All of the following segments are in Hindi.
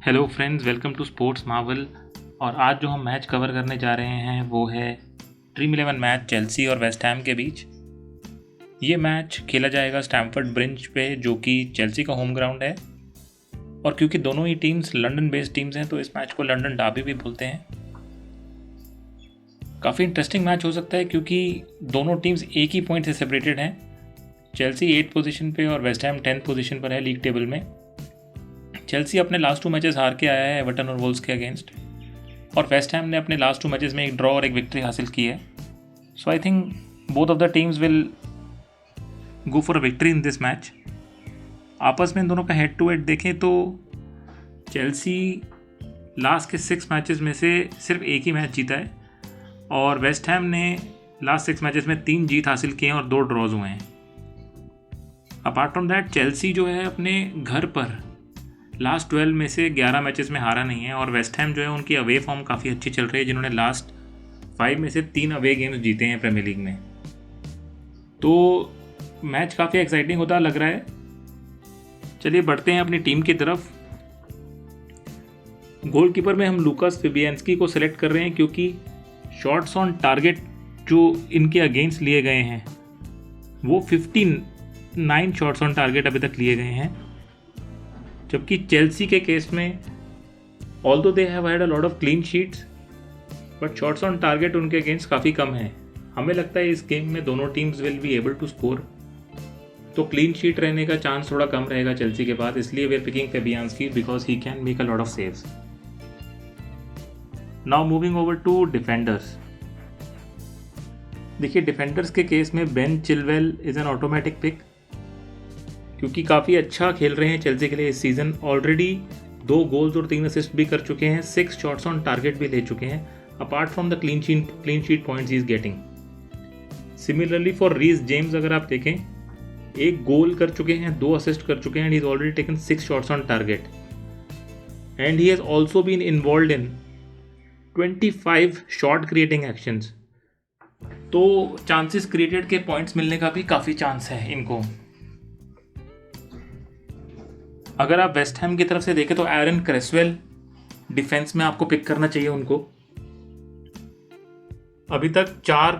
Hello friends, welcome to Sports Marvel. और आज जो हम मैच कवर करने जा रहे हैं वो है ड्रीम 11 मैच चेल्सी और वेस्ट हैम के बीच। ये मैच खेला जाएगा स्टैमफर्ड ब्रिज पे, जो कि चेल्सी का होम ग्राउंड है। और क्योंकि दोनों ही टीम्स लंदन बेस्ड टीम्स हैं तो इस मैच को लंदन डार्बी भी बोलते हैं। काफ़ी इंटरेस्टिंग मैच हो सकता है क्योंकि दोनों टीम्स एक ही पॉइंट से सेपरेटेड हैं। चेल्सी 8th पोजीशन पे और वेस्ट हैम 10th पोजीशन पर है लीग टेबल में। चेल्सी अपने लास्ट 2 मैचेस हार के आया है एवर्टन और वोल्स के अगेंस्ट, और वेस्ट हैम ने अपने लास्ट 2 मैचेस में एक ड्रॉ और एक विक्ट्री हासिल की है। So I think both of the teams will go for a victory in this match. आपस में इन दोनों का हेड टू हेड देखें तो चेल्सी लास्ट के 6 मैचेस में से सिर्फ एक ही मैच जीता है, और वेस्ट हैम ने लास्ट 6 मैचेस में 3 जीत हासिल किए हैं और 2 ड्रॉज हुए हैं। अपार्ट फ्रॉम दैट चेल्सी जो है अपने घर पर लास्ट 12 में से 11 मैचेस में हारा नहीं है, और वेस्ट हैम जो है उनकी अवे फॉर्म काफ़ी अच्छी चल रही है, जिन्होंने लास्ट 5 में से 3 अवे गेम्स जीते हैं प्रीमियर लीग में। तो मैच काफ़ी एक्साइटिंग होता लग रहा है। चलिए बढ़ते हैं अपनी टीम की तरफ। गोलकीपर में हम लूकास फेबियांस्की को सिलेक्ट कर रहे हैं क्योंकि शॉट्स ऑन टारगेट जो इनके अगेंस्ट लिए गए हैं वो 59 शॉट्स ऑन टारगेट अभी तक लिए गए हैं, जबकि चेल्सी के केस में although they have had a lot of clean sheets but shots on target उनके अगेंस्ट काफ़ी कम है। हमें लगता है इस गेम में दोनों teams will be able to score, तो क्लीन शीट रहने का चांस थोड़ा कम रहेगा चेल्सी के बाद, इसलिए we are picking Fabianski because he can make a lot of saves. Now moving over to defenders. देखिए डिफेंडर्स के केस में Ben Chilwell is an automatic pick, क्योंकि काफ़ी अच्छा खेल रहे हैं चेल्सी के लिए इस सीज़न। ऑलरेडी 2 गोल्स और 3 असिस्ट भी कर चुके हैं, 6 शॉट्स ऑन टारगेट भी ले चुके हैं, apart from the clean sheet points he is getting. Similarly for Reece James अगर आप देखें, 1 गोल कर चुके हैं, 2 असिस्ट कर चुके हैं, and he is already taken 6 shots on target, and he has also been involve in 25 shot creating actions. तो चांसेस क्रिएटेड के पॉइंट्स मिलने का भी काफ़ी चांस है इनको। अगर आप वेस्ट हैम की तरफ से देखें तो एरन क्रेसवेल डिफेंस में आपको पिक करना चाहिए उनको। अभी तक 4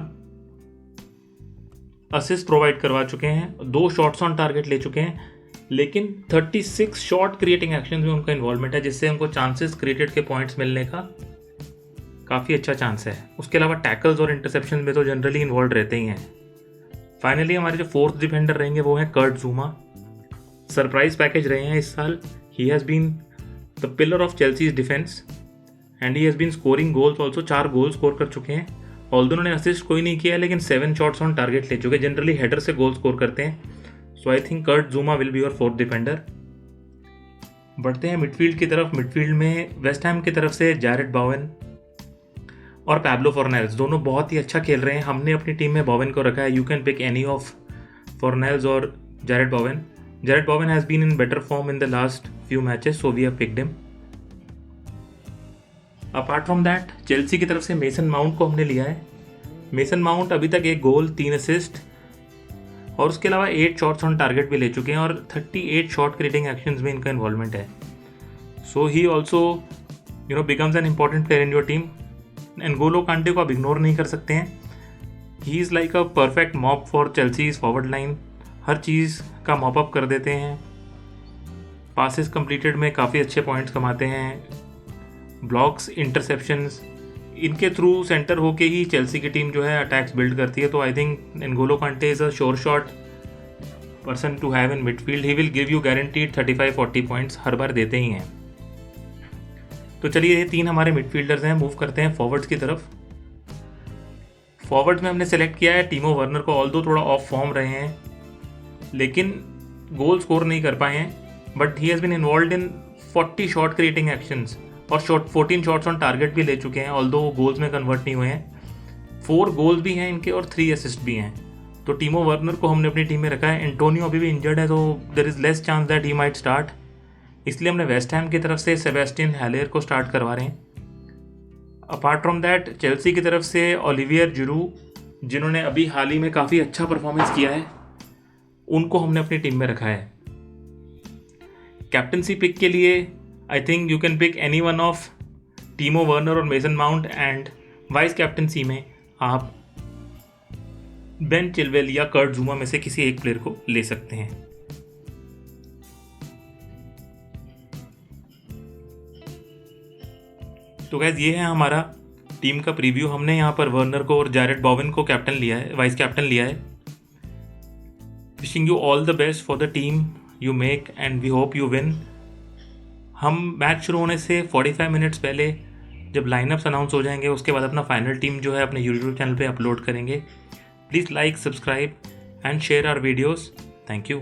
असिस्ट प्रोवाइड करवा चुके हैं, 2 शॉट्स ऑन टारगेट ले चुके हैं, लेकिन 36 शॉट क्रिएटिंग एक्शन में उनका इन्वॉल्वमेंट है, जिससे उनको चांसेस क्रिएटेड के पॉइंट्स मिलने का काफ़ी अच्छा चांस है। उसके अलावा टैकल्स और इंटरसेप्शन में तो जनरली इन्वॉल्व रहते ही हैं। फाइनली हमारे जो 4th डिफेंडर रहेंगे वो हैं कर्ट ज़ूमा। सरप्राइज पैकेज रहे हैं इस साल। He has been the pillar of Chelsea's defence and he has been scoring goals also. 4 goal score कर चुके हैं, ऑल्दो उन्होंने असिस्ट कोई नहीं किया, लेकिन 7 शॉट्स ऑन टारगेट ले चुके हैं। जनरली हेडर से गोल स्कोर करते हैं। So I think Kurt Zouma will be your 4th defender. बढ़ते हैं मिडफील्ड की तरफ। मिडफील्ड में वेस्ट हैम की तरफ से जैरेड बोवेन और पैब्लो फॉर्नेल्स दोनों बहुत ही अच्छा खेल रहे हैं। हमने अपनी टीम में बोवेन को रखा है। You can pick any of Fornals और Jarrod Bowen. Jared Bowen has been in better form in the last few matches, so we have picked him. Apart from that, Chelsea की तरफ से मेसन माउंट को हमने लिया है। मेसन माउंट अभी तक 1 गोल 3 असिस्ट और उसके अलावा 8 शॉट्स ऑन टारगेट भी ले चुके हैं, और 38 शॉट क्रिएटिंग एक्शंस में इनका इन्वॉल्वमेंट है। So he also becomes an important player in your team. N'Golo Kante को आप इग्नोर नहीं कर सकते हैं। He is like a perfect mop for Chelsea's forward line. हर चीज़ का मॉप अप कर देते हैं। पासेस कंप्लीटेड में काफ़ी अच्छे पॉइंट्स कमाते हैं। ब्लॉक्स, इंटरसेप्शंस, इनके थ्रू सेंटर होके ही चेल्सी की टीम जो है अटैक्स बिल्ड करती है। तो I think N'Golo Kante is a sure shot person to have in midfield. He will give you guaranteed 35-40 points, हर बार देते ही हैं। तो चलिए ये 3 हमारे मिडफील्डर्स हैं। मूव करते हैं फॉरवर्ड्स की तरफ। फॉरवर्ड्स में हमने सेलेक्ट किया है टीमो वर्नर को। ऑल्दो थोड़ा ऑफ फॉर्म रहे हैं लेकिन गोल स्कोर नहीं कर पाए हैं, but he has been involve in 40 shot creating actions और 14 शॉट्स ऑन टारगेट भी ले चुके हैं, ऑल्दो वो गोल्स में कन्वर्ट नहीं हुए हैं। 4 गोल्स भी हैं इनके और 3 असिस्ट भी हैं। तो टीमो वर्नर को हमने अपनी टीम में रखा है। एंटोनियो अभी भी इंजर्ड है, तो there is less chance that he might start, इसलिए हमने वेस्ट हैम की तरफ से सेबेस्टियन हैलेर को स्टार्ट करवा रहे हैं। अपार्ट फ्रॉम दैट चेल्सी की तरफ से ओलिवियर जिरू, जिन्होंने अभी हाल ही में काफ़ी अच्छा परफॉर्मेंस किया है, उनको हमने अपनी टीम में रखा है। कैप्टनसी पिक के लिए I think you can pick any one of Timo Werner और Mason Mount, and vice captaincy में आप बेन चिलवेल या कर्ट ज़ुमा में से किसी एक प्लेयर को ले सकते हैं। तो गैस ये है हमारा टीम का प्रीव्यू। हमने यहाँ पर वर्नर को और जैरेड बॉवेन को कैप्टन लिया है, वाइस कैप्टन लिया है। Wishing you all the best for the team you make and we hope you win. हम मैच शुरू होने से 45 मिनट्स पहले जब लाइनअप्स अनाउंस हो जाएंगे उसके बाद अपना फाइनल टीम जो है अपने यूट्यूब चैनल पे अपलोड करेंगे। Please like, subscribe and share our videos. Thank you.